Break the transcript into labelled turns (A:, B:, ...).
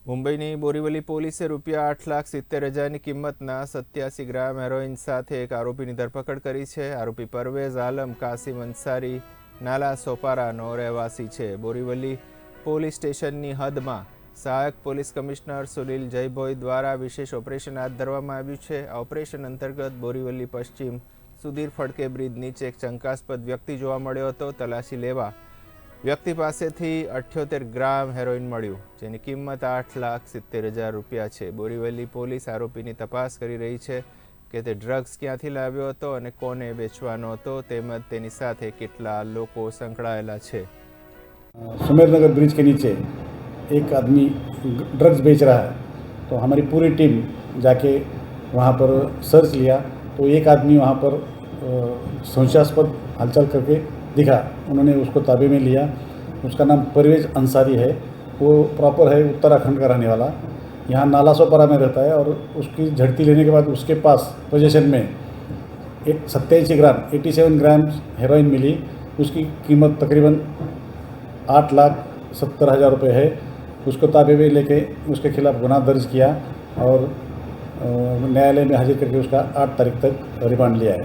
A: મુંબઈની બોરીવલી પોલીસે ₹8,70,000ની કિંમતના 87 ગ્રામ હેરોઇન સાથે એક આરોપીની ધરપકડ કરી છે. આરોપી પરવેઝ આલમ કાસિમ અંસારી નાલા સોપારાનો રહેવાસી છે. બોરીવલી પોલીસ સ્ટેશનની હદમાં સહાયક પોલીસ કમિશનર સુનિલ જયભોઈ દ્વારા વિશેષ ઓપરેશન હાથ ધરવામાં આવ્યું છે. આ ઓપરેશન અંતર્ગત બોરીવલી પશ્ચિમ સુધીર ફડકે બ્રિજ નીચે એક શંકાસ્પદ વ્યક્તિ જોવા મળ્યો હતો. તલાશી લેવા વ્યક્તિ પાસેથી 78 ગ્રામ હેરોઇન મળ્યું, જેની કિંમત ₹8,70,000 છે. બોરીવલી પોલીસ આરોપીની તપાસ કરી રહી છે કે તે ડ્રગ્સ ક્યાંથી લાવ્યો હતો અને કોને વેચવાનો હતો, તેમજ તેની સાથે કેટલા લોકો સંકળાયેલા છે.
B: सुमेरनगर ब्रिज के नीचे एक आदमी ड्रग्स बेच रहा है, तो हमारी पूरी टीम जाके वहाँ पर सर्च लिया तो एक आदमी वहाँ पर संशयास्पद हलचल करके दिखा. उन्होंने उसको ताबे में लिया. उसका नाम परवेज अंसारी है. वो प्रॉपर है उत्तराखंड का रहने वाला, यहाँ नाला सोपारा में रहता है. और उसकी झड़ती लेने के बाद उसके पास पोजीशन में 87 ग्राम हेरोइन मिली. उसकी कीमत तकरीबन ₹8,70,000 है. उसको ताबे में लेके उसके खिलाफ गुनाह दर्ज किया और न्यायालय में हाजिर करके उसका 8 तारीख तक रिमांड लिया है.